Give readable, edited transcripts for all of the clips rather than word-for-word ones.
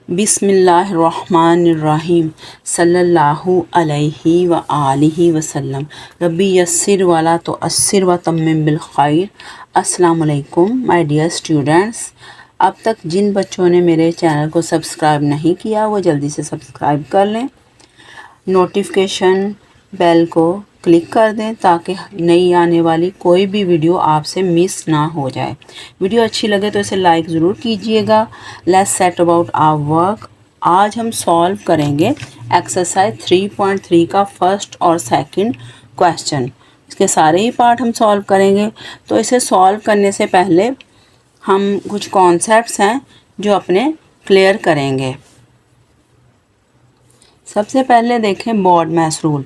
बिस्मिल्लाहिर्रहमानिर्रहीम सल्लल्लाहु अलैहि व आलिहि वसल्लम रब्बी यस्सिर वाला तो अस्सिर व तम्मिम बिल खैर। अस्सलाम वालेकुम माय डियर स्टूडेंट्स। अब तक जिन बच्चों ने मेरे चैनल को सब्सक्राइब नहीं किया वो जल्दी से सब्सक्राइब कर लें, नोटिफिकेशन बेल को क्लिक कर दें ताकि नई आने वाली कोई भी वीडियो आपसे मिस ना हो जाए। वीडियो अच्छी लगे तो इसे लाइक ज़रूर कीजिएगा। Let's set about our work. आज हम सॉल्व करेंगे एक्सरसाइज 3.3 का फर्स्ट और सेकंड क्वेश्चन। इसके सारे ही पार्ट हम सॉल्व करेंगे। तो इसे सॉल्व करने से पहले हम कुछ कॉन्सेप्ट्स हैं जो अपने क्लियर करेंगे। सबसे पहले देखें BODMAS रूल।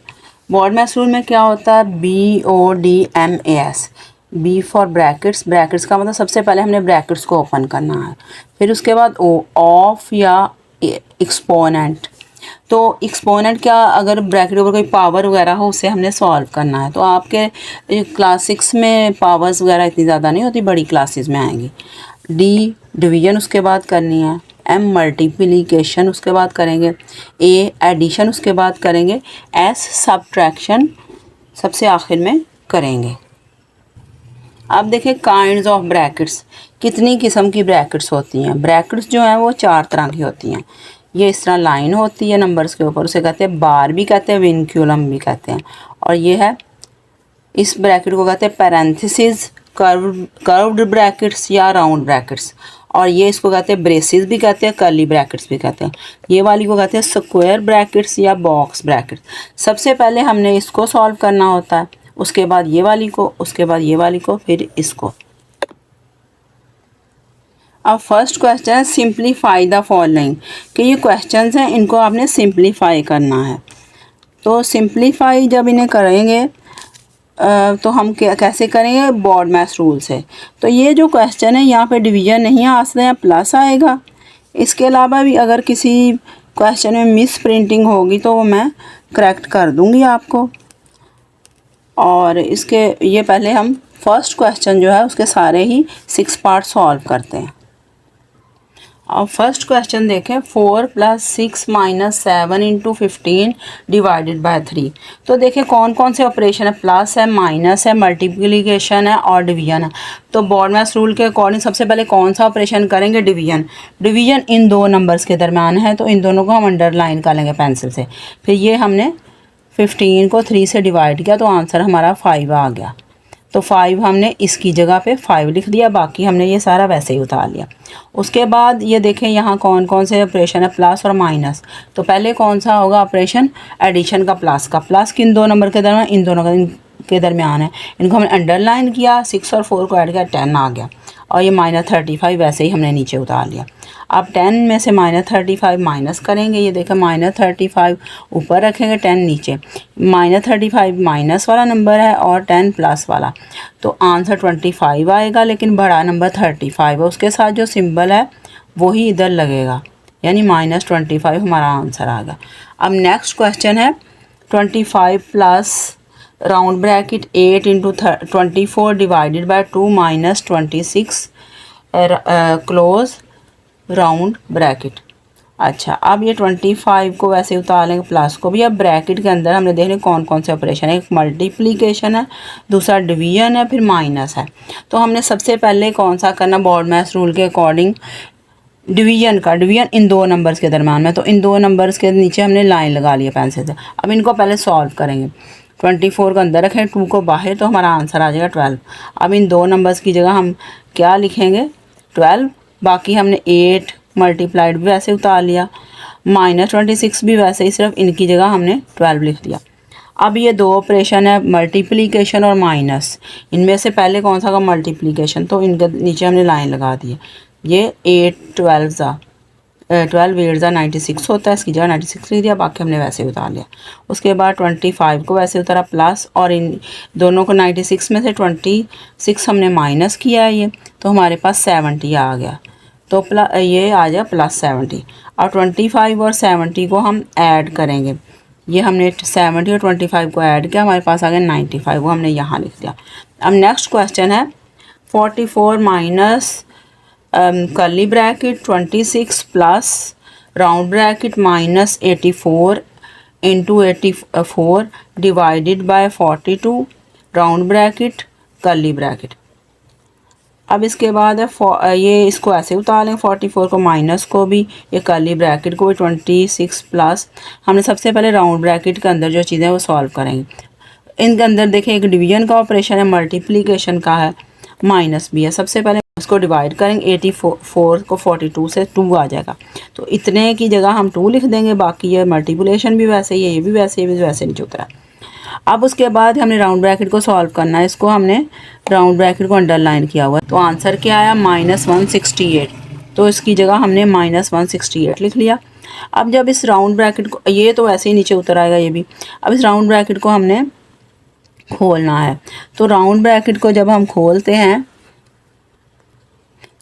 BODMAS रूल में क्या होता है? BODMAS। B for brackets. Brackets का मतलब सबसे पहले हमने ब्रैकेट्स को ओपन करना है, फिर उसके बाद ऑफ या एक्सपोनेंट। तो एक्सपोनेंट क्या, अगर ब्रैकेट के ऊपर कोई पावर वगैरह हो उसे हमने सॉल्व करना है। तो आपके क्लास 6 में पावर्स वगैरह इतनी ज़्यादा नहीं होती, बड़ी क्लासेस में आएंगी। डी डिवीजन उसके बाद करनी है, एम मल्टीप्लिकेशन उसके बाद करेंगे, ए एडिशन उसके बाद करेंगे, एस सब्ट्रैक्शन सबसे आखिर में करेंगे। अब देखें काइंड्स ऑफ ब्रैकेट्स, कितनी किस्म की ब्रैकेट्स होती हैं। ब्रैकेट्स जो हैं वो 4 तरह की होती हैं। ये इस तरह लाइन होती है नंबर्स के ऊपर, उसे कहते हैं बार भी कहते हैं, विनक्यूलम भी कहते हैं। और ये है, इस ब्रैकेट को कहते हैं पैरेंथेसिस, कर्व्ड ब्रैकेट्स या राउंड ब्रैकेट्स। और ये इसको कहते हैं ब्रेसिस भी कहते हैं, कर्ली ब्रैकेट्स भी कहते हैं। ये वाली को कहते हैं स्क्वायर ब्रैकेट्स या बॉक्स ब्रैकेट्स। सबसे पहले हमने इसको सॉल्व करना होता है, उसके बाद ये वाली को, उसके बाद ये वाली को, फिर इसको। अब फर्स्ट क्वेश्चन है सिंप्लीफाई द फॉलोइंग, कि ये क्वेश्चंस हैं इनको आपने सिंप्लीफाई करना है। तो सिंप्लीफाई जब इन्हें करेंगे तो हम कैसे करेंगे? BODMAS रूल से। तो ये जो क्वेश्चन है यहाँ पे डिवीजन नहीं आ सकते हैं, प्लस आएगा। इसके अलावा भी अगर किसी क्वेश्चन में मिस प्रिंटिंग होगी तो वो मैं करेक्ट कर दूँगी आपको। और इसके ये पहले हम फर्स्ट क्वेश्चन जो है उसके सारे ही 6 पार्ट सॉल्व करते हैं। अब फर्स्ट क्वेश्चन देखें, 4 + 6 - 7 × 15 डिवाइडेड बाय 3। तो देखें कौन कौन से ऑपरेशन है, प्लस है, माइनस है, मल्टीप्लिकेशन है और डिवीजन है। तो BODMAS रूल के अकॉर्डिंग सबसे पहले कौन सा ऑपरेशन करेंगे? डिवीजन। डिवीजन इन दो नंबर्स के दरमियान है तो इन दोनों को हम अंडरलाइन कर लेंगे पेंसिल से। फिर ये हमने 15 को 3 से डिवाइड किया तो आंसर हमारा 5 आ गया। तो 5 हमने इसकी जगह पे 5 लिख दिया, बाकी हमने ये सारा वैसे ही उतार लिया। उसके बाद ये देखें यहाँ कौन कौन से ऑपरेशन है, प्लस और माइनस। तो पहले कौन सा होगा ऑपरेशन? एडिशन का। प्लस का, प्लस किन दो नंबर के दरमियान? इन दोनों के दरमियान है। इनको हमने अंडरलाइन किया, 6 और 4 को ऐड किया, 10 आ गया। और ये -35 वैसे ही हमने नीचे उतार लिया। अब 10 में से -35 माइनस करेंगे। ये देखें -35 ऊपर रखेंगे, 10 नीचे। -35 माइनस वाला नंबर है और 10 प्लस वाला, तो आंसर 25 आएगा। लेकिन बड़ा नंबर 35 है, उसके साथ जो सिंबल है वही इधर लगेगा, यानी -25 हमारा आंसर आ गया। अब नेक्स्ट क्वेश्चन है 25 plus round bracket 8 × 24 divided by 2 - 26 close round bracket. अच्छा, अब ये 25 को वैसे उतार लेंगे, प्लस को भी। अब ब्रैकेट के अंदर हमने देखने कौन कौन से ऑपरेशन है। एक मल्टीप्लिकेशन है, दूसरा डिवीजन है, फिर माइनस है। तो हमने सबसे पहले कौन सा करना? BODMAS रूल के अकॉर्डिंग डिवीजन का। डिवीजन इन दो नंबर्स के दरम्यान में, तो इन दो नंबर्स के नीचे हमने लाइन लगा लिया पेंसिल से। अब इनको पहले सॉल्व करेंगे। 24 को अंदर रखें, 2 को बाहर, तो हमारा आंसर आ जाएगा 12। अब इन दो नंबर्स की जगह हम क्या लिखेंगे? 12। बाकी हमने 8 मल्टीप्लाइड भी वैसे उतार लिया, -26 भी वैसे ही, सिर्फ इनकी जगह हमने 12 लिख दिया। अब ये दो ऑपरेशन है, मल्टीप्लिकेशन और माइनस। इनमें से पहले कौन सा का? मल्टीप्लिकेशन। तो इनके नीचे हमने लाइन लगा दी है। ये 8 12 8 96 होता है, इसकी जगह 96 लिख दिया, बाकी हमने वैसे ही उतार लिया। उसके बाद 25 को वैसे उतारा प्लस, और इन दोनों को 96 में से 26 हमने माइनस किया है, ये तो हमारे पास 70 आ गया। तो ये आ जाए +70। और 25 और 70 को हम ऐड करेंगे। ये हमने 70 और 25 को ऐड किया, हमारे पास आ गया 95, वो हमने यहाँ लिख दिया। अब नेक्स्ट क्वेश्चन है 44 minus curly bracket 26 plus round bracket -84 into 84 divided by 42 round bracket curly bracket. अब इसके बाद है ये इसको ऐसे उतार लें 44 को माइनस को भी, ये कर्ली ब्रैकेट को भी 26 प्लस हमने सबसे पहले राउंड ब्रैकेट के अंदर जो चीज़ें वो सॉल्व करेंगे। इनके अंदर देखें एक डिवीजन का ऑपरेशन है, मल्टीप्लिकेशन का है, माइनस भी है। सबसे पहले उसको डिवाइड करेंगे 84 को 42 से 2 आ जाएगा, तो इतने की जगह हम 2 लिख देंगे। बाकी ये मल्टीप्लिकेशन भी वैसे ही है, ये भी वैसे ही वैसे नहीं उतरा। अब उसके बाद हमने राउंड ब्रैकेट को सॉल्व करना है। इसको हमने राउंड ब्रैकेट को अंडरलाइन किया हुआ है, तो आंसर क्या आया -168। तो इसकी जगह हमने -168 लिख लिया। अब जब इस राउंड ब्रैकेट को, ये तो ऐसे ही नीचे उतर आएगा ये भी। अब इस राउंड ब्रैकेट को हमने खोलना है, तो राउंड ब्रैकेट को जब हम खोलते हैं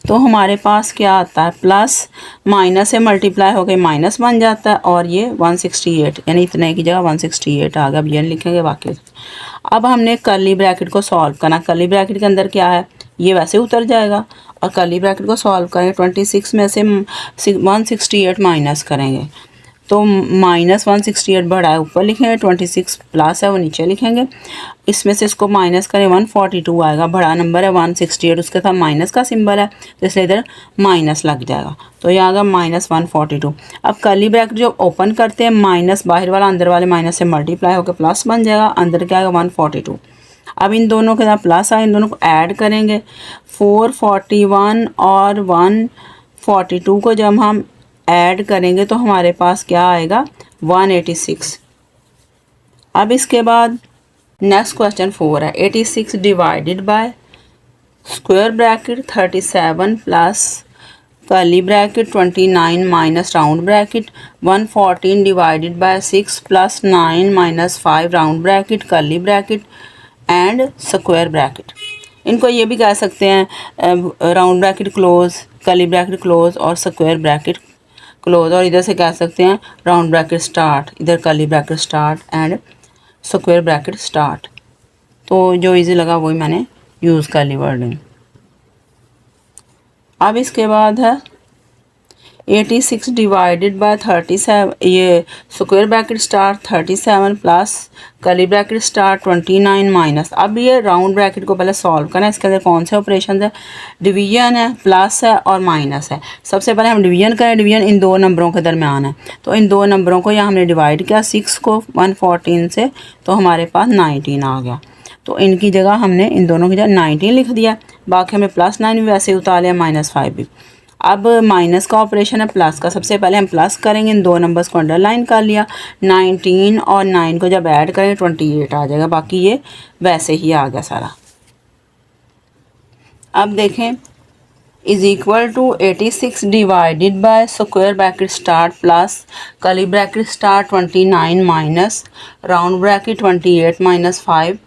तो हमारे पास क्या आता है, प्लस माइनस से मल्टीप्लाई होकर माइनस बन जाता है, और ये 168 यानी इतने की जगह 168 आ गया। अब ये लिखेंगे बाकी। अब हमने कर्ली ब्रैकेट को सॉल्व करना। कर्ली ब्रैकेट के अंदर क्या है, ये वैसे उतर जाएगा, और कर्ली ब्रैकेट को सॉल्व करेंगे 26 में से 168 माइनस करेंगे, तो -168 बड़ा है ऊपर लिखेंगे, 26 प्लस है वो नीचे लिखेंगे। इसमें से इसको माइनस करें 142 आएगा, बड़ा नंबर है 168, उसके साथ माइनस का सिंबल है तो इसलिए इधर माइनस लग जाएगा, तो यहाँ आएगा -142। अब कर्ली ब्रैकेट जो ओपन करते हैं, माइनस बाहर वाला अंदर वाले माइनस से मल्टीप्लाई होकर प्लस बन जाएगा, अंदर क्या आएगा 142। अब इन दोनों के साथ प्लस आए, इन दोनों को ऐड करेंगे। 441 और 142 को जब हम ऐड करेंगे तो हमारे पास क्या आएगा 186। अब इसके बाद नेक्स्ट क्वेश्चन 4 है, 86 divided by square bracket 37 plus curly bracket 29 minus round bracket 114 divided by 6 plus 9 minus 5 round bracket curly bracket and square bracket. इनको ये भी कह सकते हैं round bracket close, curly bracket close और स्क्वायर ब्रैकेट क्लोज, और इधर से कह सकते हैं राउंड ब्रैकेट स्टार्ट, इधर curly bracket start and square bracket start. तो जो इजी लगा वही मैंने यूज़ कर ली वर्डिंग। अब इसके बाद है 86 डिवाइडेड बाय 37, ये square bracket start 37 plus curly bracket start 29 minus. अब ये राउंड ब्रैकेट को पहले सॉल्व करना है। इसके अंदर कौन से ऑपरेशन है, डिवीजन है, प्लस है और माइनस है। सबसे पहले हम डिवीजन करें, डिवीजन इन दो नंबरों के दरमियान है, तो इन दो नंबरों को यहाँ हमने डिवाइड किया 6 को 114 से, तो हमारे पास 19 आ गया। तो इनकी जगह हमने इन दोनों की जगह 19 लिख दिया, बाकी हमें +9 भी वैसे उतार लिया, -5 भी। अब माइनस का ऑपरेशन है प्लस का, सबसे पहले हम प्लस करेंगे, इन दो नंबर्स को अंडरलाइन कर लिया, 19 और 9 को जब ऐड करेंगे 28 आ जाएगा, बाकी ये वैसे ही आ गया सारा। अब देखें is equal to 86 divided by square bracket start plus curly bracket start 29 minus round bracket 28 minus 5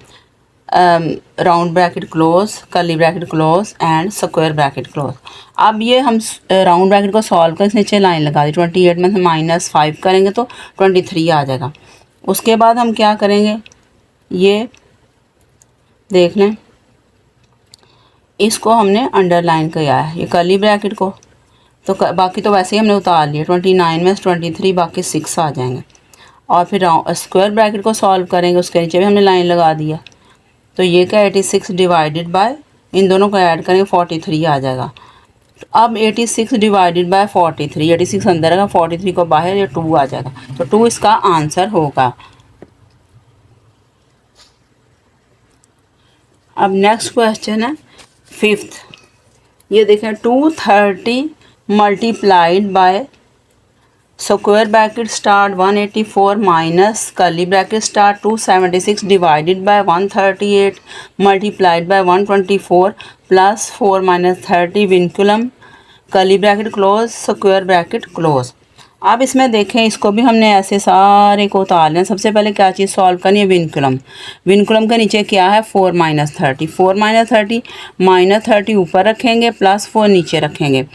round bracket close, curly bracket close and square bracket close. अब ये हम राउंड ब्रैकेट को सॉल्व कर नीचे लाइन लगा दी, 28 में से -5 करेंगे तो 23 आ जाएगा। उसके बाद हम क्या करेंगे, ये देख लें, इसको हमने अंडरलाइन किया है, ये कर्ली ब्रैकेट को, तो बाकी तो वैसे ही हमने उतार लिया, 29 में से 23 बाकी 6 आ जाएंगे। और फिर स्क्वायर ब्रैकेट को सॉल्व करेंगे, उसके नीचे भी हमने लाइन लगा दिया, तो ये क्या 86 डिवाइडेड बाय, इन दोनों को ऐड करेंगे 43 आ जाएगा। तो अब 86 डिवाइडेड बाय 43, 86 अंदर आएगा, 43 को बाहर, ये 2 आ जाएगा, तो 2 इसका आंसर होगा। अब नेक्स्ट क्वेश्चन है 5th, ये देखें 230 multiplied by square bracket start 184 minus curly bracket start 276 divided by 138 multiplied by 124 plus 4 minus 30 vinculum curly bracket close square bracket close. अब इसमें देखें, इसको भी हमने ऐसे सारे को उतार लें। सबसे पहले क्या चीज़ सॉल्व करनी है, विनकुलम। विनकुलम के नीचे क्या है 4 माइनस 30, 4 माइनस 30, -30 ऊपर रखेंगे, +4 नीचे रखेंगे,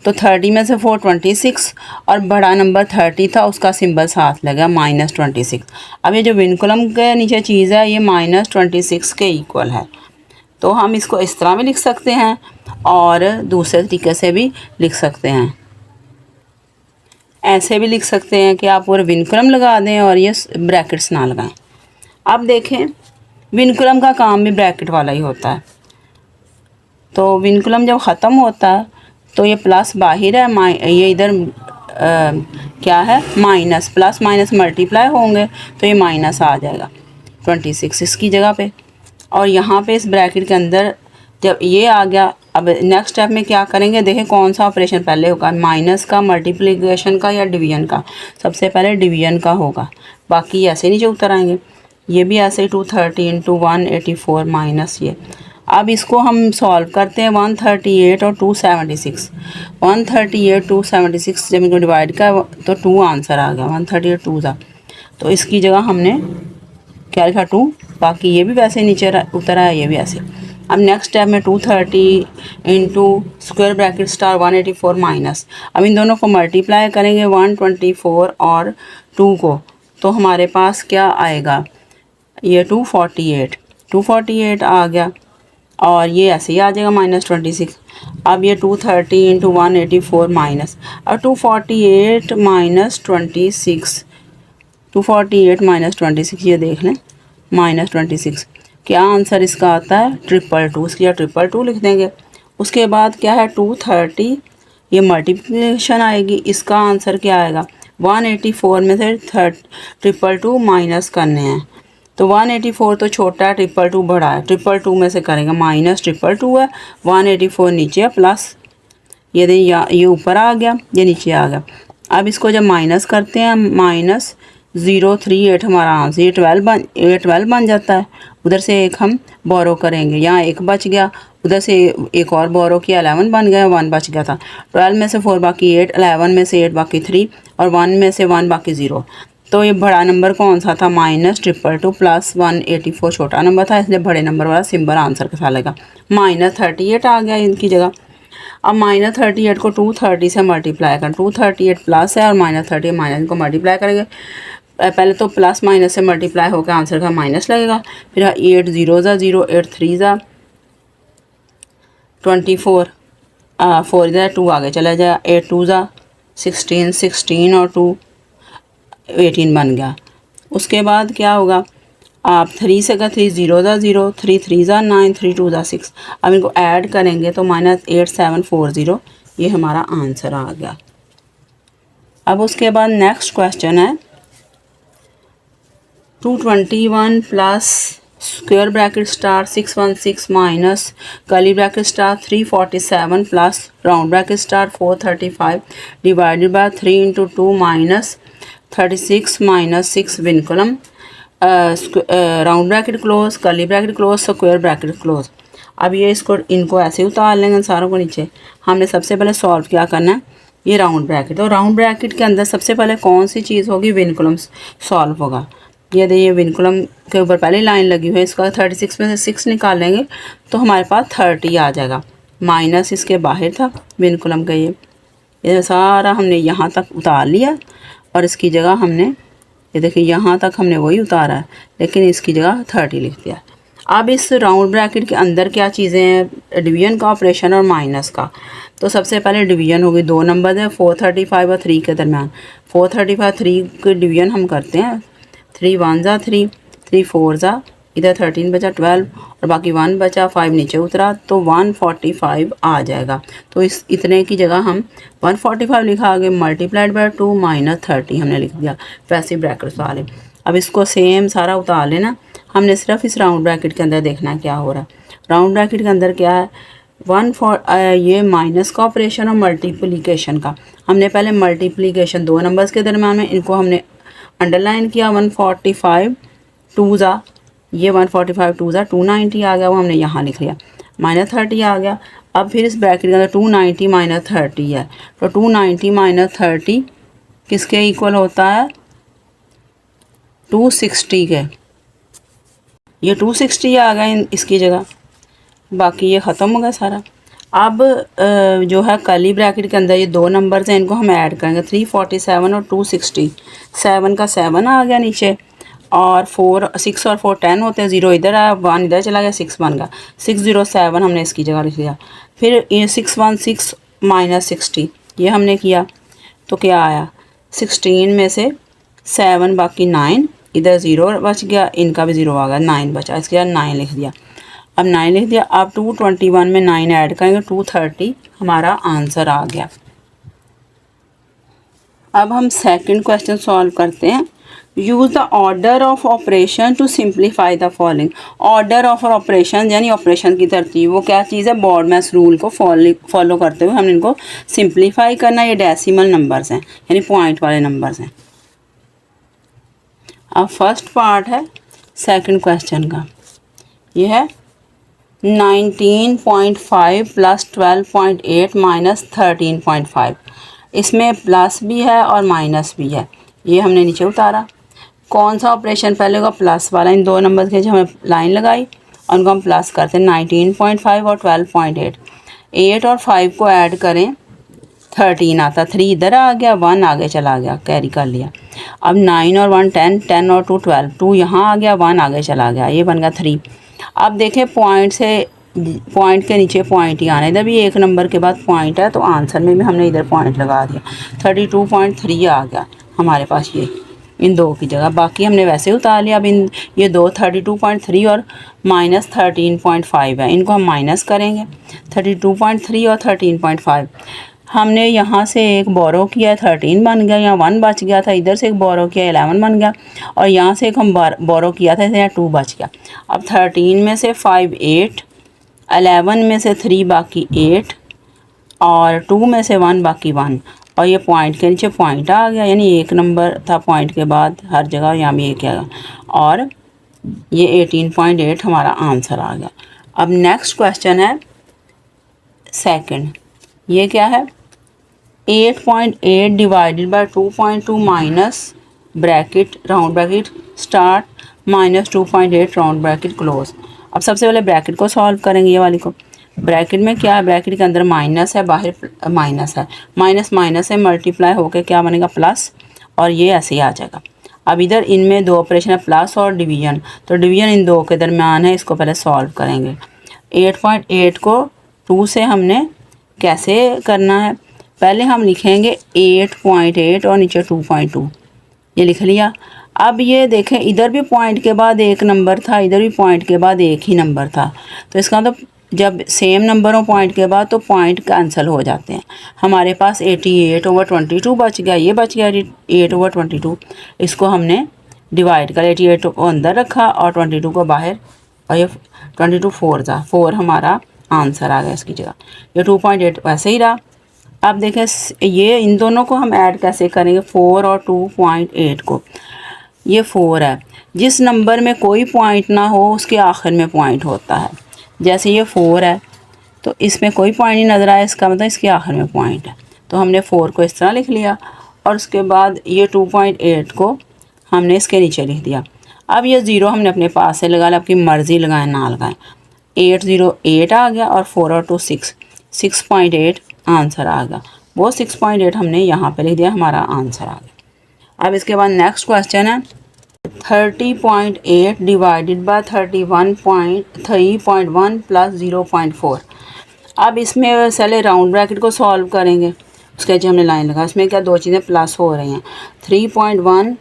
तो 30 में से 4 26 और बड़ा नंबर 30 था, उसका सिंबल साथ लगा -26। अब ये जो विनकुलम के नीचे चीज़ है ये -26 के इक्वल है, तो हम इसको इस तरह भी लिख सकते हैं और दूसरे तरीके से भी लिख सकते हैं। ऐसे भी लिख सकते हैं कि आप पूरा विनक्रम लगा दें और ये ब्रैकेट्स ना लगाएं। अब देखें विनक्रम का काम भी ब्रैकेट वाला ही होता है। तो विनकुलम जब ख़त्म होता है तो ये प्लस बाहर है, ये इधर क्या है माइनस, प्लस माइनस मल्टीप्लाई होंगे तो ये माइनस आ जाएगा 26 इसकी जगह पे। और यहाँ पे इस ब्रैकेट के अंदर जब ये आ गया, अब नेक्स्ट स्टेप में क्या करेंगे, देखें कौन सा ऑपरेशन पहले होगा, माइनस का, मल्टीप्लिकेशन का या डिवीजन का। सबसे पहले डिवीजन का होगा, बाकी ऐसे नीचे उतर आएंगे। ये भी ऐसे 230 इंटू 184 माइनस ये। अब इसको हम सॉल्व करते हैं 138 और 276। 138 276 जब इनको डिवाइड का तो 2 आंसर आ गया, 138 2 था। तो इसकी जगह हमने क्या लिखा 2, बाकी ये भी वैसे नीचे उतर आया, ये भी ऐसे। अब नेक्स्ट स्टेप में 230 into square bracket star 184 minus. अब इन दोनों को मल्टीप्लाई करेंगे 124 और 2 को, तो हमारे पास क्या आएगा, ये 248 आ गया और ये ऐसे ही आ जाएगा -26। अब ये 230 इंटू 184 माइनस, अब 248 माइनस 26, 248 माइनस 26 ये देख लें -26। क्या आंसर इसका आता है 222, इसकी या 222 लिख देंगे। उसके बाद क्या है 230, ये मल्टीप्लिकेशन आएगी, इसका आंसर क्या आएगा 184 में से 222 माइनस करने हैं। तो 184 तो छोटा है, 222 बड़ा है, 222 में से करेंगे माइनस 222 है, 184 नीचे है प्लस ये दे, ये ऊपर आ गया, ये नीचे आ गया। अब इसको जब माइनस करते हैं -038 हमारा आंसर, ये 12 बन जाता है। उधर से एक हम बोरो करेंगे, यहाँ एक बच गया, उधर से एक और बोरो किया 11 बन गया, 1 बच गया था। 12 में से 4 बाकी 8, 11 में से 8 बाकी 3 और 1 में से 1 बाकी 0। तो ये बड़ा नंबर कौन सा था -222 प्लस 184 छोटा नंबर था, इसलिए बड़े नंबर वाला सिंबल आंसर के साथ लगा। -38 आ गया इनकी जगह। अब -38 को 230 से मल्टीप्लाई करें, 238 प्लस है और -30 माइनस को मल्टीप्लाई करेंगे। पहले तो प्लस माइनस से मल्टीप्लाई होकर आंसर का माइनस लगेगा, फिर 8 0 ज़ा 0, 8 3 ज़ा 24, 4 इधर 2 आगे चला जाए, 8 2 ज़ा 16, 16 और 2 18 बन गया। उसके बाद क्या होगा, आप 3 से का 3 0 ज़ा 0, 3 3 ज़ा 9, 3 2 ज़ा 6। अब इनको ऐड करेंगे तो -8740 ये हमारा आंसर आ गया। अब उसके बाद नेक्स्ट क्वेश्चन है 221 plus square bracket star 616 minus curly bracket star 347 plus round bracket star 435 divided by 3 into 2 minus 36 minus 6 vinculum round bracket close, curly bracket close, square bracket close. अब ये इनको ऐसे उतार लेंगे सारों को नीचे। हमने सबसे पहले सॉल्व क्या करना है, ये राउंड ब्रैकेट, तो राउंड ब्रैकेट के अंदर सबसे पहले कौन सी चीज़ होगी, विनकुलम सॉल्व होगा। ये देखिए विनकुलम के ऊपर पहली लाइन लगी हुई है, इसका 36 में से 6 निकाल लेंगे तो हमारे पास 30 आ जाएगा, माइनस इसके बाहर था विनकुलम का। ये सारा हमने यहाँ तक उतार लिया और इसकी जगह हमने ये देखिए यहाँ तक हमने वही उतारा है, लेकिन इसकी जगह 30 लिख दिया। अब इस राउंड ब्रैकेट के अंदर क्या चीज़ें हैं, डिवीजन का ऑपरेशन और माइनस का। तो सबसे पहले डिवीजन होगी, 2 नंबर है 435 और 3 के दरमियान। 435 3 के डिवीजन हम करते हैं, 3 1 ज़ा 3, 3 4 ज़ा, इधर 13 बचा 12 और बाकी 1 बचा, 5 नीचे उतरा तो 145 आ जाएगा। तो इस इतने की जगह हम 145 लिखा, आगे मल्टीप्लाइड बाय 2 माइनस 30 हमने लिख दिया वैसे ब्रैकेट वाले। अब इसको सेम सारा उतार लेना, हमने सिर्फ इस राउंड ब्रैकेट के अंदर देखना क्या हो रहा है। राउंड ब्रैकेट के अंदर क्या है, ये माइनस का ऑपरेशन और मल्टीप्लिकेशन का। हमने पहले मल्टीप्लिकेशन 2 नंबर्स के दरम्यान में, इनको हमने अंडरलाइन किया, 145 2 ज़ा, ये 145 2 ज़ा 290 आ गया, वो हमने यहाँ लिख लिया, -30 आ गया। अब फिर इस ब्रैकेट के अंदर 290 माइनस 30 है, तो 290 माइनस 30 किसके इक्वल होता है, 260 के। ये 260 आ गया इसकी जगह, बाकी ये ख़त्म हो गया सारा। अब जो है कर्ली ब्रैकेट के अंदर ये 2 नंबर्स हैं, इनको हम ऐड करेंगे, 347 और 260, 7 का 7 आ गया नीचे और 6 और 4 10 होते हैं, 0 इधर आया, 1 इधर चला गया, 6 बन गया, 607 हमने इसकी जगह लिख दिया। फिर ये 616 माइनस 60 ये हमने किया तो क्या आया, 16 में से 7 बाकी 9, इधर 0 बच गया, इनका भी 0 आ गया, 9 बचा, इसके बाद 9 लिख दिया। अब 9 लिख दिया। अब 221 में 9 ऐड करेंगे, 230 हमारा आंसर आ गया। अब हम सेकंड क्वेश्चन सॉल्व करते हैं। Use the order of operation to simplify the following. Order of operation यानी ऑपरेशन की तरतीब, वो क्या चीज़ है, बॉडमैस रूल को फॉलो करते हुए हमने इनको सिंप्लीफाई करना। ये डेसिमल नंबर्स हैं यानी पॉइंट वाले नंबर्स हैं। अब फर्स्ट पार्ट है सेकंड क्वेश्चन का, ये है 19.5 प्लस 12.8 माइनस 13.5। इसमें प्लस भी है और माइनस भी है, ये हमने नीचे उतारा। कौन सा ऑपरेशन पहले होगा, प्लस वाला। इन दो नंबर के जो हमें लाइन लगाई और उनको हम प्लस करते हैं, 19.5 और 12.8। 8 और 5 को ऐड करें 13 आता, 3 इधर आ गया, 1 आगे चला गया, कैरी कर लिया। अब 9 और 1 10, 10 और 2 12, 2 यहाँ आ गया, 1 आगे चला गया, ये बन गया 3। अब देखें पॉइंट से, पॉइंट के नीचे पॉइंट ही आना, इधर भी एक नंबर के बाद पॉइंट है, तो आंसर में भी हमने इधर पॉइंट लगा दिया। 32.3 आ गया हमारे पास, ये इन दो की जगह। बाकी हमने वैसे उतार लिया। अब इन ये दो 32.3 और माइनस 13.5 है, इनको हम माइनस करेंगे। 32.3 और 13.5 हमने यहाँ से एक बोरो किया, 13 बन गया, यहाँ 1 बच गया था, इधर से एक बोरो किया, 11 बन गया, और यहाँ से एक हम बोरो किया था, यहाँ 2 बच गया। अब 13 में से 5 8, 11 में से 3 बाकी 8, और 2 में से 1 बाकी 1, और ये पॉइंट के नीचे पॉइंट आ गया, यानी एक नंबर था पॉइंट के बाद हर जगह, यहाँ भी एक आएगा, और ये 18.8 हमारा आंसर आ गया। अब नेक्स्ट क्वेश्चन है सेकंड, ये क्या है, 8.8 divided by 2.2 minus bracket round bracket start minus 2.8 round bracket close. अब सबसे पहले ब्रैकेट को सॉल्व करेंगे, ये वाली को। ब्रैकेट में क्या है, ब्रैकेट के अंदर माइनस है, बाहर माइनस है, माइनस माइनस से मल्टीप्लाई होकर क्या बनेगा, प्लस, और ये ऐसे ही आ जाएगा। अब इधर इनमें दो ऑपरेशन है, प्लस और डिवीजन, तो डिवीजन इन दो के दरमियान है, इसको पहले सॉल्व करेंगे। 8.8 को 2 से हमने कैसे करना है, पहले हम लिखेंगे 8.8 और नीचे 2.2, ये लिख लिया। अब ये देखें इधर भी पॉइंट के बाद एक नंबर था, इधर भी पॉइंट के बाद एक ही नंबर था, तो इसका मतलब जब सेम नंबर हो पॉइंट के बाद तो पॉइंट कैंसिल हो जाते हैं। हमारे पास 88/22 बच गया, ये बच गया 8/22। इसको हमने डिवाइड कर 88 को अंदर रखा और 22 को बाहर, और ये 22 4 था, 4 हमारा आंसर आ गया इसकी जगह। ये 2.8 वैसे ही रहा। अब देखें ये इन दोनों को हम ऐड कैसे करेंगे, 4 और 2.8 को। ये 4 है, जिस नंबर में कोई पॉइंट ना हो उसके आखिर में पॉइंट होता है। जैसे ये 4 है तो इसमें कोई पॉइंट नहीं नज़र आया, इसका मतलब इसके आखिर में पॉइंट है, तो हमने 4 को इस तरह लिख लिया, और उसके बाद ये 2.8 को हमने इसके नीचे लिख दिया। अब ये 0 हमने अपने पास से लगा लिया, आपकी मर्ज़ी लगाएं ना लगाएं। 808 आ गया, और 4 और 2 6, 6.8 आंसर आ गया। वो 6.8 हमने यहाँ पे लिख दिया, हमारा आंसर आ गया। अब इसके बाद नेक्स्ट क्वेश्चन है 30.8 डिवाइडेड बाय 31.3.1 प्लस 0.4। अब इसमें पहले राउंड ब्रैकेट को सॉल्व करेंगे, उसके जो हमने लाइन लगा, इसमें क्या दो चीज़ें प्लस हो रही हैं, 3.1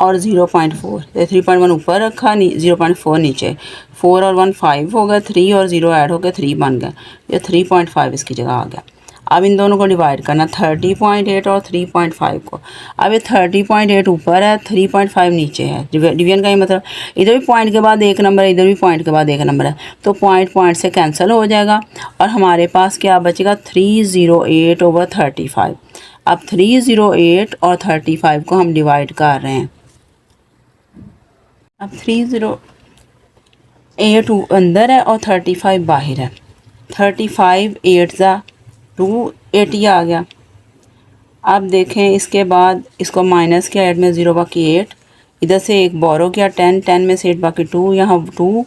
और 0.4। 3.1 ऊपर रखा, 0.4 नीचे, 4 और 1 5 हो गया, 3 और 0 ऐड हो गया, 3 बन गया, ये 3.5 इसकी जगह आ गया। अब इन दोनों को डिवाइड करना, 30.8 और 3.5 को। अब ये 30.8 ऊपर है, 3.5 नीचे है, डिवीजन का ही मतलब इधर भी पॉइंट के बाद एक नंबर है, इधर भी पॉइंट के बाद एक नंबर है, तो पॉइंट पॉइंट से कैंसिल हो जाएगा, और हमारे पास क्या बचेगा, 308/35। अब 308 और 35 को हम डिवाइड कर रहे हैं। अब 308 अंदर है और 35 बाहर है, 35 8 ज़ा 280 आ गया। अब देखें इसके बाद इसको माइनस किया, 8 में 0 बाकी 8, इधर से एक बोरो किया 10, 10 में से 8 बाकी 2, यहाँ 2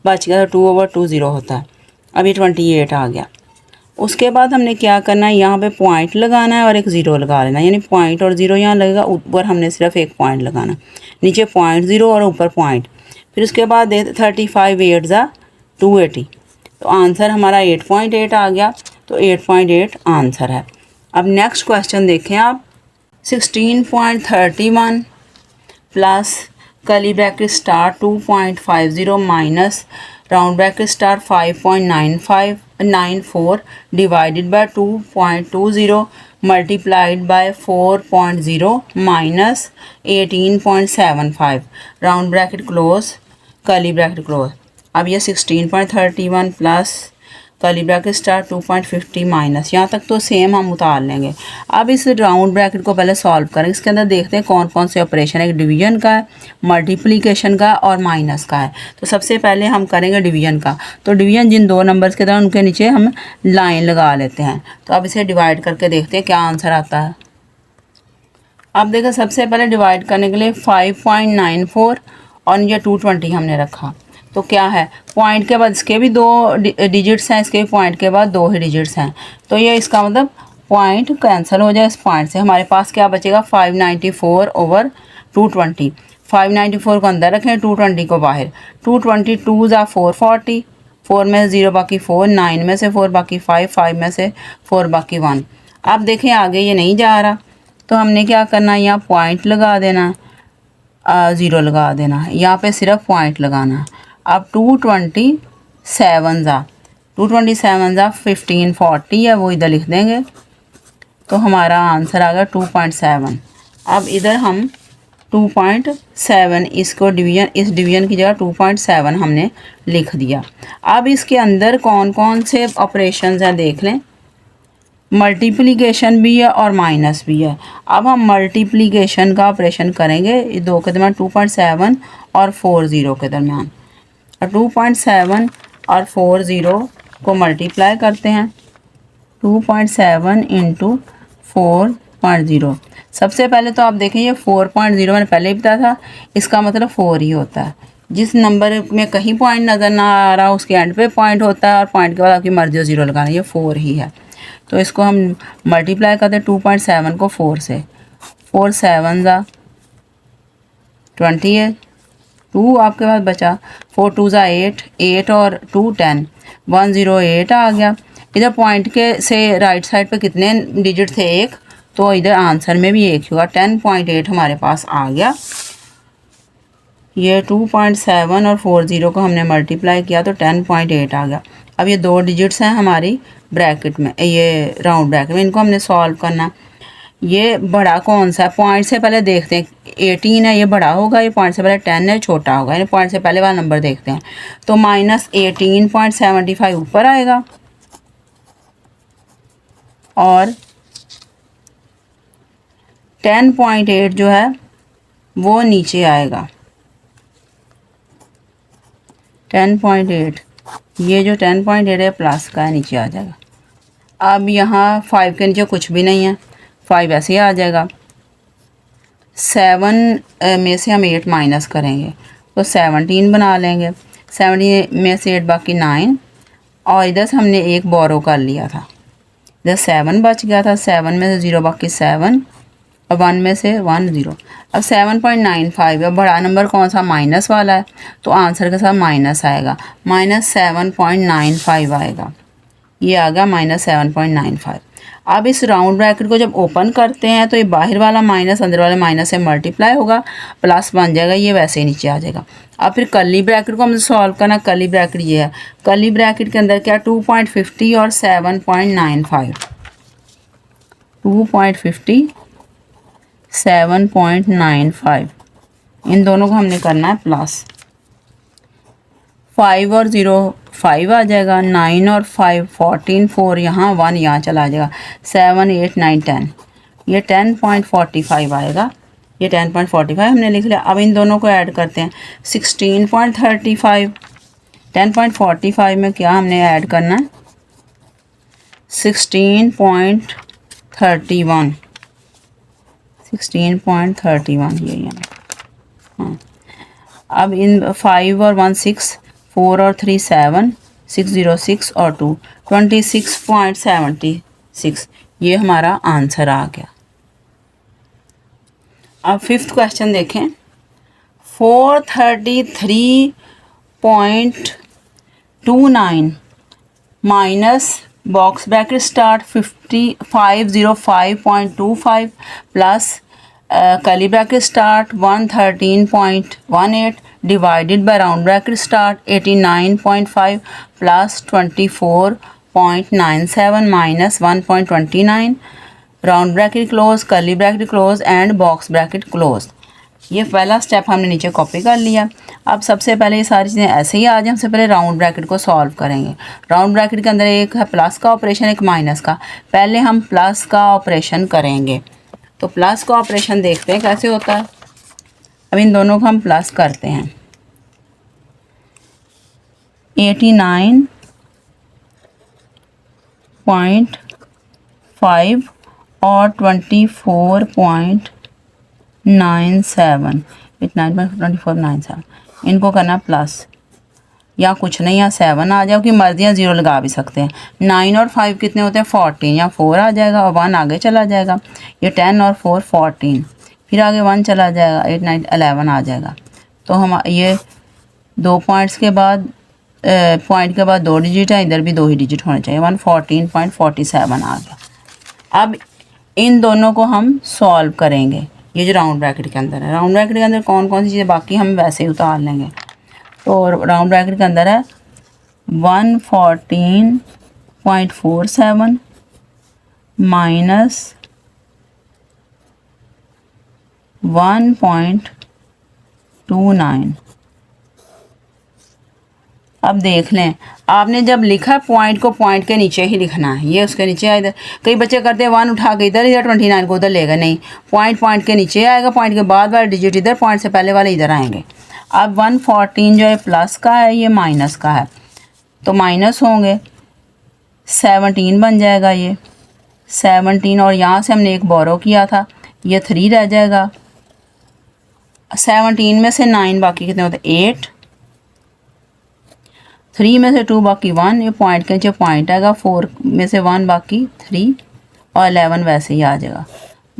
बच गया, 2/2 0 होता है। अभी 28 आ गया। उसके बाद हमने क्या करना है, यहाँ पे पॉइंट लगाना है और एक 0 लगा लेना, यानी पॉइंट और 0 यहाँ लगेगा, ऊपर हमने सिर्फ एक पॉइंट लगाना, नीचे पॉइंट 0 और ऊपर पॉइंट। फिर उसके बाद 35 8 ज़ा 280, तो आंसर हमारा 8.8 आ गया, तो 8.8 आंसर है। अब नेक्स्ट क्वेश्चन देखें आप, 16.31 plus curly bracket star 2.50 minus round bracket star 5.9594 divided by 2.20 multiplied by 4.0 minus 18.75 round bracket close curly bracket close. अब ये 16.31 plus curly bracket star 2.50 minus, यहाँ तक तो सेम हम उतार लेंगे। अब इस राउंड ब्रैकेट को पहले सॉल्व करें। इसके अंदर देखते हैं कौन कौन से ऑपरेशन है। एक डिवीजन का है, मल्टीप्लिकेशन का और माइनस का है। तो सबसे पहले हम करेंगे डिवीजन का। तो डिवीजन जिन दो नंबर्स के तरह उनके नीचे हम लाइन लगा लेते हैं। तो अब इसे डिवाइड करके देखते हैं क्या आंसर आता है। अब देखो सबसे पहले डिवाइड करने के लिए 5.94 और ये 220 हमने रखा। तो क्या है, पॉइंट के बाद इसके भी दो डिजिट्स हैं, इसके पॉइंट के बाद दो ही डिजिट्स हैं। तो ये इसका मतलब पॉइंट कैंसिल हो जाए। इस पॉइंट से हमारे पास क्या बचेगा, 594 ओवर 220। 594 को अंदर रखें, 220 को बाहर। 222 ज़ा 440, 4 में से 0 बाकी 4, 9 में से 4 बाकी 5, 5 में से 4 बाकी 1। अब देखें आगे ये नहीं जा रहा, तो हमने क्या करना है, यहाँ पॉइंट लगा देना, 0 लगा देना है, यहाँ पे सिर्फ पॉइंट लगाना है। अब 227 ज़ा 1540 है, वो इधर लिख देंगे। तो हमारा आंसर आ गया 2.7। अब इधर हम 2.7 इसको डिवीजन, इस डिवीजन की जगह 2.7 हमने लिख दिया। अब इसके अंदर कौन कौन से ऑपरेशंस हैं देख लें। मल्टीप्लिकेशन भी है और माइनस भी है। अब हम मल्टीप्लिकेशन का ऑपरेशन करेंगे, ये दो के दरमियान 2.7 और 40 के दरमियान। 2.7 और 40 को मल्टीप्लाई करते हैं। 2.7 इंटू 4.0। सबसे पहले तो आप देखें ये 4.0 मैंने पहले ही बताया था, इसका मतलब 4 ही होता है। जिस नंबर में कहीं पॉइंट नज़र ना आ रहा उसके एंड पे पॉइंट होता है, और पॉइंट के बाद आपकी मर्जी 0 लगाना, ये 4 ही है। तो इसको हम मल्टीप्लाई करते हैं 2.7 को 4 से। 4 7 ज़ा 20 है, 2 आपके पास बचा। 4 2 ज़ा 8, 8 और 2 10, 108 आ गया। इधर पॉइंट के से राइट साइड पे कितने डिजिट थे, 1, तो इधर आंसर में भी 1 होगा। 10.8 हमारे पास आ गया। ये 2.7 और 40 को हमने मल्टीप्लाई किया तो 10.8 आ गया। अब ये दो डिजिट्स हैं हमारी ब्रैकेट में, ये राउंड ब्रैकेट में, इनको हमने सॉल्व करना। ये बड़ा कौन सा है, पॉइंट से पहले देखते हैं। 18 है, ये बड़ा होगा, ये पॉइंट से पहले 10 है, छोटा होगा, यानी पॉइंट से पहले वाला नंबर देखते हैं। तो माइनस 18.75 ऊपर आएगा और 10.8 जो है वो नीचे आएगा। 10.8, ये जो 10.8 है प्लस का है, नीचे आ जाएगा। अब यहाँ 5 के नीचे कुछ भी नहीं है, 5 ऐसे ही आ जाएगा। 7 में से हम 8 माइनस करेंगे तो 17 बना लेंगे। 17 में से 8 बाकी 9, और इधर से हमने 1 बोरो कर लिया था, इधर 7 बच गया था। 7 में से 0 बाकी 7 और 1 में से 1 0। अब 7.95 है, बड़ा नंबर कौन सा, माइनस वाला है, तो आंसर के साथ माइनस आएगा। माइनस 7.95 आएगा, ये आ गया माइनस 7.95। अब इस राउंड ब्रैकेट को जब ओपन करते हैं तो ये बाहर वाला माइनस अंदर वाले माइनस से मल्टीप्लाई होगा, प्लस बन जाएगा, ये वैसे ही नीचे आ जाएगा। अब फिर कर्ली ब्रैकेट को हम सॉल्व करना। कर्ली ब्रैकेट ये है, कर्ली ब्रैकेट के अंदर क्या 2.50 और 7.95, 2.50 7.95, इन दोनों को हमने करना है प्लस। 5 और 0 5 आ जाएगा, 9 और 5 14, 4 यहाँ, 1 यहाँ चला जाएगा। 7 8 9 10, ये 10.45 आएगा। ये 10.45 हमने लिख लिया। अब इन दोनों को ऐड करते हैं। 16.35, 10.45 में क्या हमने ऐड करना है, 16.31, 16.31 ये यहाँ। हाँ, अब इन 5 और 1 6, 4 और 3 7, 606 और 2 26.76, ये हमारा आंसर आ गया। अब 5th क्वेश्चन देखें। 433.29 minus box bracket start 505.25 plus curly bracket start 113.18 divided by round bracket start 89.5 plus 24.97 minus 1.29 round bracket close, curly bracket close and box bracket close. ये पहला स्टेप हमने नीचे कॉपी कर लिया। अब सबसे पहले ये सारी चीज़ें ऐसे ही आ जाए, हमसे पहले राउंड ब्रैकेट को सॉल्व करेंगे। राउंड ब्रैकेट के अंदर एक है प्लस का ऑपरेशन, एक माइनस का। पहले हम प्लस का ऑपरेशन करेंगे, तो प्लस का ऑपरेशन देखते हैं कैसे होता है। अब इन दोनों को हम प्लस करते हैं। 89.5 और 24.97 इनको करना प्लस, या कुछ नहीं, या 7 आ जाओ कि मर्जियाँ 0 लगा भी सकते हैं। 9 और 5 कितने होते हैं 14, या 4 आ जाएगा और 1 आगे चला जाएगा। ये 10 और 4 14, फिर आगे 1 चला जाएगा, 8 9 11 आ जाएगा। तो हम ये 2 पॉइंट्स के बाद पॉइंट के बाद 2 डिजिट है, इधर भी 2 ही डिजिट होने चाहिए। 114.47 आ गया। अब इन दोनों को हम सॉल्व करेंगे, ये जो राउंड ब्रैकेट के अंदर है। राउंड ब्रैकेट के अंदर कौन कौन सी चीज़ें बाकी हम वैसे ही उतार लेंगे। तो राउंड ब्रैकेट के अंदर है 114.47 माइनस 1.29। अब देख लें, आपने जब लिखा पॉइंट को पॉइंट के नीचे ही लिखना है, ये उसके नीचे इधर। कई बच्चे करते हैं 1 उठा के इधर, 29 को उधर लेगा, नहीं, पॉइंट के नीचे आएगा, पॉइंट के बाद वाले डिजिट इधर, पॉइंट से पहले वाले इधर आएंगे। अब 114 जो है प्लस का है, ये माइनस का है, तो माइनस होंगे 17 बन जाएगा ये 17, और यहाँ से हमने एक बोरो किया था, ये 3 रह जाएगा। 17 में से 9 बाकी कितने होते हैं 8, 3 में से 2 बाकी 1, ये पॉइंट के नीचे पॉइंट आएगा, 4 में से 1 बाकी 3, और 11 वैसे ही आ जाएगा।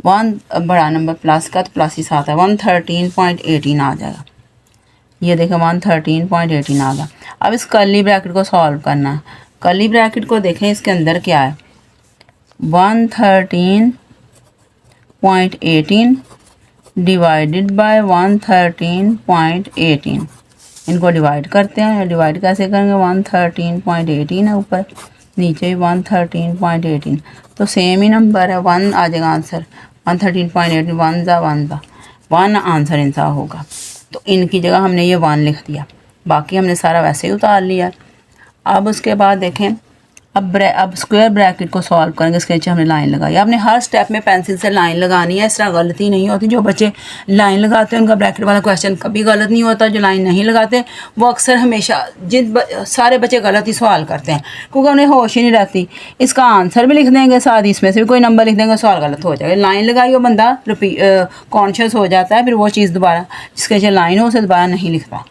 1 बड़ा नंबर प्लस का, तो प्लस ही साथ है, 113.18 आ जाएगा। ये देखें 113.18 आ गया। अब इस कर्ली ब्रैकेट को सॉल्व करना है। कर्ली ब्रैकेट को देखें, इसके अंदर क्या है 113.18 डिवाइडेड बाय 113.18, इनको डिवाइड करते हैं। डिवाइड कैसे करेंगे, 113.18 है ऊपर, नीचे भी 113.18, तो सेम ही नंबर है, 1 आ जाएगा आंसर। 113.18 1 आंसर इनसा होगा। तो इनकी जगह हमने ये 1 लिख दिया, बाकी हमने सारा वैसे ही उतार लिया। अब उसके बाद देखें, अब स्क्वायर ब्रैकेट को सॉल्व करेंगे। इसके नीचे हमने लाइन लगाई। आपने हर स्टेप में पेंसिल से लाइन लगानी है, इस तरह गलती नहीं होती। जो बच्चे लाइन लगाते हैं उनका ब्रैकेट वाला क्वेश्चन कभी गलत नहीं होता। जो लाइन नहीं लगाते वो अक्सर हमेशा सारे बच्चे गलत ही सवाल करते हैं, क्योंकि उन्हें होश ही नहीं रहती। इसका आंसर भी लिख देंगे साथ ही, इसमें से भी कोई नंबर लिख देंगे, सवाल गलत हो जाएगा। लाइन लगाई हो बंदा कॉन्शियस हो जाता है, फिर वो चीज़ दोबारा जिसके नीचे लाइन हो उसे दोबारा नहीं लिखता,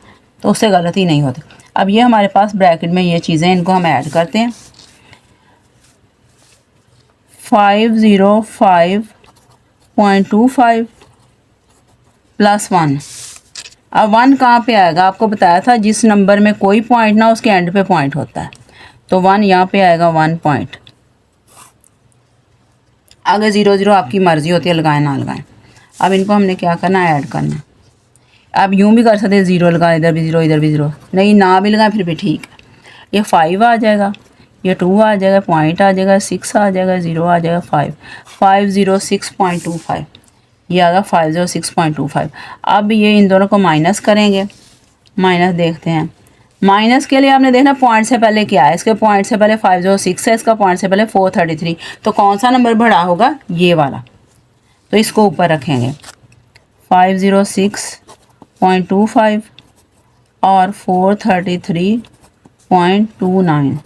तो उससे गलती नहीं होती। अब ये हमारे पास ब्रैकेट में ये चीज़ें, इनको हम ऐड करते हैं। 505.25 प्लस 1। अब 1 कहाँ पे आएगा, आपको बताया था जिस नंबर में कोई पॉइंट ना उसके एंड पे पॉइंट होता है, तो 1 यहाँ पे आएगा 1 पॉइंट। आगे 0 0 आपकी मर्ज़ी होती है, लगाएं ना लगाएं। अब इनको हमने क्या करना है, ऐड करना है। आप यूँ भी कर सकते हैं, 0 लगा, इधर भी 0 इधर भी 0, नहीं ना भी लगाएं फिर भी ठीक है। ये 5 आ जाएगा, ये 2 आ जाएगा, पॉइंट आ जाएगा, 6 आ जाएगा, 0 आ जाएगा, 506.25, ये आ गया 506.25। अब ये इन दोनों को माइनस करेंगे। माइनस देखते हैं, माइनस के लिए आपने देखना पॉइंट से पहले क्या है। इसके पॉइंट से पहले 506 है, इसका पॉइंट से पहले 433, तो कौन सा नंबर बड़ा होगा, ये वाला, तो इसको ऊपर रखेंगे। 506.25 और 433.29।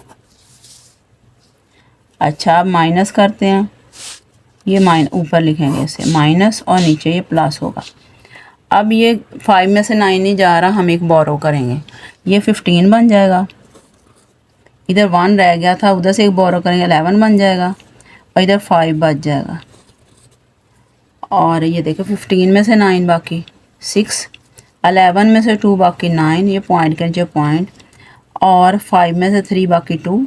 अच्छा, अब माइनस करते हैं, ये ऊपर लिखेंगे इसे माइनस, और नीचे ये प्लस होगा। अब ये 5 में से 9 नहीं जा रहा, हम एक बोरो करेंगे, ये 15 बन जाएगा। इधर 1 रह गया था, उधर से एक बोरो करेंगे, 11 बन जाएगा, और इधर 5 बच जाएगा। और ये देखो 15 में से 9 बाकी 6, 11 में से 2 बाकी 9, ये पॉइंट के नीचे पॉइंट, और 5 में से 3 बाकी 2।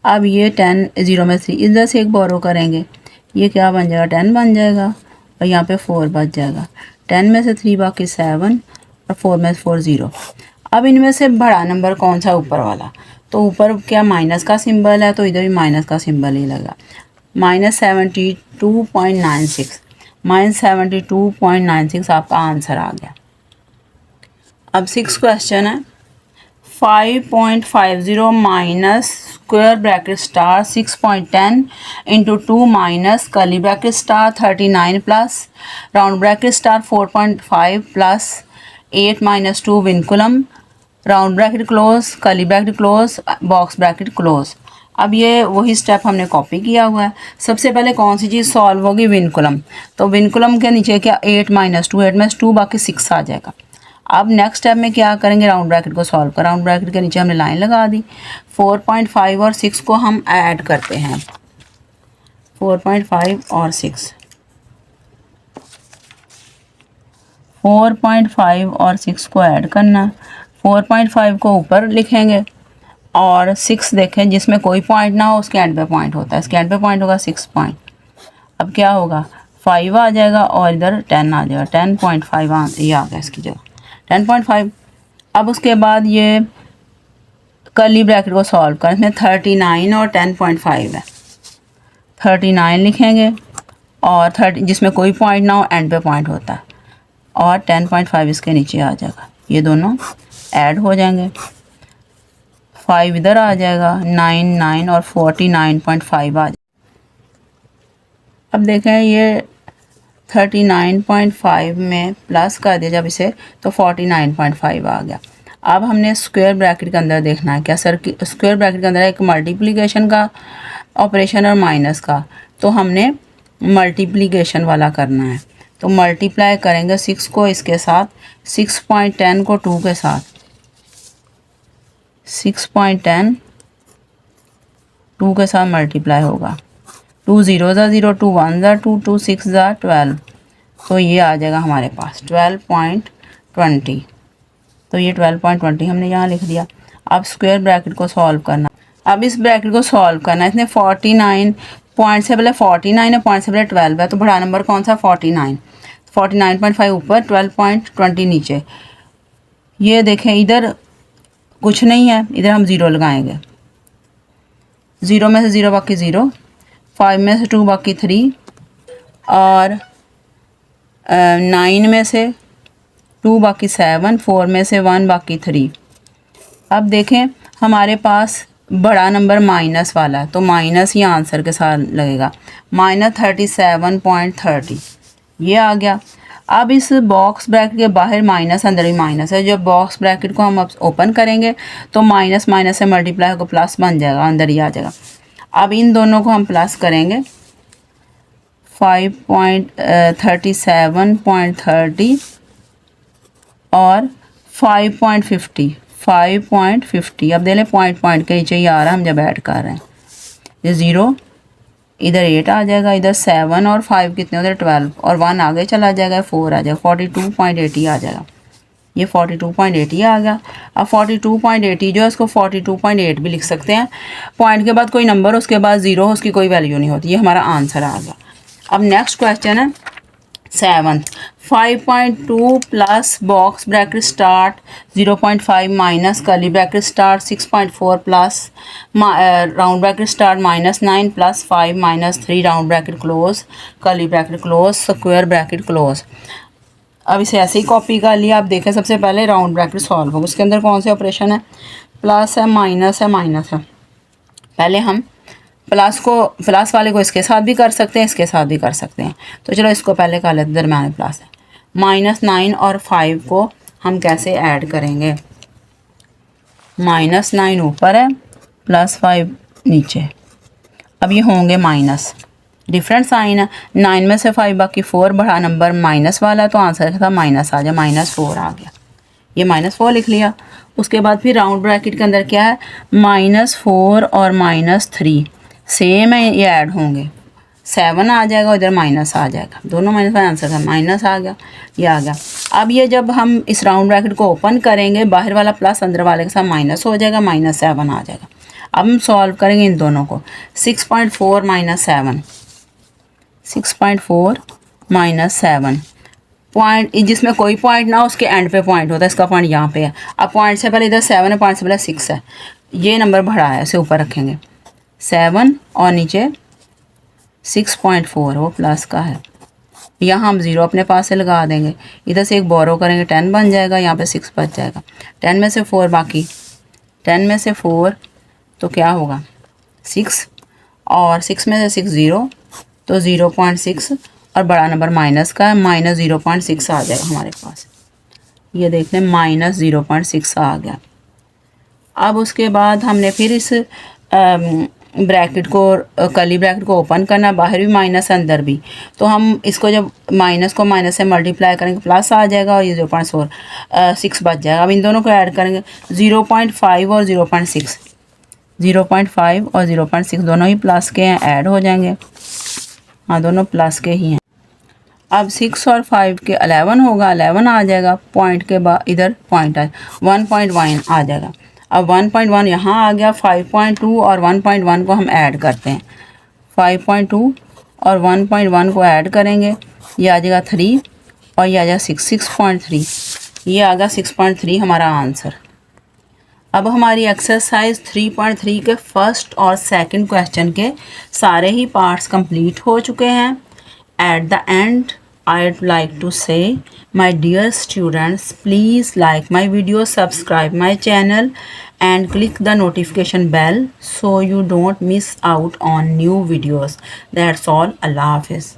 अब ये 10 0 में 3 इधर से एक बोरो करेंगे, ये क्या बन जाएगा 10 बन जाएगा और यहाँ पे 4 बच जाएगा। 10 में से 3 बाकी 7 और 4 में से 4 0। अब इनमें से बड़ा नंबर कौन सा ऊपर वाला, तो ऊपर क्या माइनस का सिंबल है तो इधर भी माइनस का सिंबल ही लगा। -72.96 -72.96 आपका आंसर आ गया। अब 6 क्वेश्चन है 5.50 minus square bracket star 6.10 into 2 minus curly bracket star 39 plus round bracket star 4.5 plus 8 minus 2 vinculum round bracket close curly bracket close box bracket close. अब ये वही स्टेप हमने कॉपी किया हुआ है। सबसे पहले कौन सी चीज़ सॉल्व होगी, विनकुलम। तो विनकुलम के नीचे क्या 8 माइनस 2 8 माइनस 2 बाकी 6 आ जाएगा। अब नेक्स्ट स्टेप में क्या करेंगे, राउंड ब्रैकेट को सॉल्व कर, राउंड ब्रैकेट के नीचे हमने लाइन लगा दी। 4.5 और 6 को हम ऐड करते हैं, 4.5 और 6, 4.5 और 6 को ऐड करना। 4.5 को ऊपर लिखेंगे और 6 देखें जिसमें कोई पॉइंट ना हो उसके एंड पे पॉइंट होता है, इसके एंड पे पॉइंट होगा 6 पॉइंट। अब क्या होगा 5 आ जाएगा और इधर 10 आ जाएगा, 10.5 ये आ गया इसकी जगह 10.5। अब उसके बाद ये कर्ली ब्रैकेट को सॉल्व करें, इसमें 39 और 10.5 है, 39 लिखेंगे और 30 जिसमें कोई पॉइंट ना हो एंड पे पॉइंट होता है और 10.5 इसके नीचे आ जाएगा, ये दोनों ऐड हो जाएंगे। 5 इधर आ जाएगा, 9 और 49.5 आ जाएगा। अब देखें ये 39.5 में प्लस कर दिया जब इसे तो 49.5 आ गया। अब हमने स्क्वायर ब्रैकेट के अंदर देखना है क्या सर, स्क्वायर ब्रैकेट के अंदर एक मल्टीप्लिकेशन का ऑपरेशन और माइनस का, तो हमने मल्टीप्लिकेशन वाला करना है। तो मल्टीप्लाई करेंगे 6 को इसके साथ, 6.10 को 2 के साथ, 6.10 2 के साथ मल्टीप्लाई होगा, 2 0 ज़ा 0, 2 1 ज़ा 2, 2 6 ज़ा 12, तो ये आ जाएगा हमारे पास 12.20। तो ये 12.20 हमने यहाँ लिख दिया। अब स्क्वायर ब्रैकेट को सॉल्व करना, अब इस ब्रैकेट को सॉल्व करना है। इसने 49 पॉइंट से पहले 49 है, पॉइंट से पहले 12 है, तो बड़ा नंबर कौन सा 49, 49.5 ऊपर 12.20 नीचे। ये देखें इधर कुछ नहीं है, इधर हम 0 लगाएंगे, 0 में से 0 बाकी 0, 5 में से 2 बाकी 3 और 9 में से 2 बाकी 7, 4 में से 1 बाकी 3। अब देखें हमारे पास बड़ा नंबर माइनस वाला है तो माइनस ही आंसर के साथ लगेगा, -37.30 ये आ गया। अब इस बॉक्स ब्रैकेट के बाहर माइनस, अंदर भी माइनस है। जब बॉक्स ब्रैकेट को हम अब ओपन करेंगे तो माइनस माइनस से मल्टीप्लाई होकर प्लस बन जाएगा, अंदर ही आ जाएगा। अब इन दोनों को हम प्लस करेंगे, 5.37.30 और 5.50। अब दे लें पॉइंट के नीचे ही आ रहा है, हम जब ऐड कर रहे हैं ये 0, इधर 8 आ जाएगा, इधर 7 और 5 कितने उधर 12 और 1 आगे चला जाएगा, 4 आ जाएगा, 42.80 आ जाएगा। ये 42.80 आ गया। अब 42.80 जो है इसको 42.8 भी लिख सकते हैं। पॉइंट के बाद कोई नंबर हो उसके बाद 0 हो उसकी कोई वैल्यू नहीं होती। ये हमारा आंसर आ गया। अब नेक्स्ट क्वेश्चन है 7, 5.2 plus box bracket start 0.5 minus curly bracket start 6.4 plus round bracket start -9 plus 5 minus 3 round bracket close curly bracket close square bracket close. अब इसे ऐसे ही कॉपी कर लिया। आप देखें सबसे पहले राउंड ब्रैकेट सॉल्व होगा, उसके अंदर कौन से ऑपरेशन है, प्लस है माइनस है माइनस है। पहले हम प्लस वाले को इसके साथ भी कर सकते हैं, इसके साथ भी कर सकते हैं। तो चलो इसको पहले कर लेते, दरम्यान में प्लस है। -9 और 5 को हम कैसे ऐड करेंगे, -9 ऊपर है +5 नीचे। अब ये होंगे माइनस, डिफरेंट साइन है, 9 में से 5 बाकी 4, बड़ा नंबर माइनस वाला है तो आंसर था माइनस आ जाए, -4 आ गया। ये -4 लिख लिया। उसके बाद फिर राउंड ब्रैकेट के अंदर क्या है, -4 और -3 सेम है, ये ऐड होंगे, 7 आ जाएगा, इधर माइनस आ जाएगा, दोनों माइनस का आंसर था, माइनस आ गया, ये आ गया। अब ये जब हम इस राउंड ब्रैकेट को ओपन करेंगे, बाहर वाला प्लस अंदर वाले के साथ माइनस हो जाएगा, -7 आ जाएगा। अब हम सॉल्व करेंगे इन दोनों को। 6.4 माइनस 7, 6.4 माइनस 7 पॉइंट, जिसमें कोई पॉइंट ना हो उसके एंड पे पॉइंट होता है, इसका पॉइंट यहाँ पे है। अब पॉइंट से पहले इधर 7 है, पॉइंट से पहले 6 है, ये नंबर बढ़ा है, इसे ऊपर रखेंगे 7 और नीचे 6.4 वो प्लस का है। यहाँ हम 0 अपने पास से लगा देंगे, इधर से एक बोरो करेंगे 10 बन जाएगा, यहाँ पे 6 बच जाएगा। 10 में से 4 बाकी, 10 में से 4 तो क्या होगा 6, और 6 में से 6 0 तो 0.6, और बड़ा नंबर माइनस का है, माइनस 0.6 आ जाएगा हमारे पास। ये देख लें माइनस 0.6 आ गया। अब उसके बाद हमने फिर इस ब्रैकेट को, कर्ली ब्रैकेट को ओपन करना, बाहर भी माइनस अंदर भी, तो हम इसको जब माइनस को माइनस से मल्टीप्लाई करेंगे प्लस आ जाएगा, और ये 0.6 बच जाएगा। अब इन दोनों को ऐड करेंगे 0.5 और 0.6, 0.5 और 0.6 दोनों ही प्लस के हैं, ऐड हो जाएंगे। हाँ दोनों प्लस के ही हैं। अब 6 और 5 के 11 होगा, 11 आ जाएगा, पॉइंट के बाद इधर पॉइंट है 1.1 आ जाएगा। अब 1.1 यहाँ आ गया, 5.2 और 1.1 को हम ऐड करते हैं, 5.2 और 1.1 को ऐड करेंगे, ये आ जाएगा 3 और ये आ जाएगा 6.3, ये आ गया 6.3 हमारा आंसर। अब हमारी एक्सरसाइज 3.3 के फर्स्ट और सेकंड क्वेश्चन के सारे ही पार्ट्स कंप्लीट हो चुके हैं। At the end, I'd like to say, my dear students, please like my video, subscribe my channel and click the notification bell so you don't miss out on new videos. That's all. Allah Hafiz.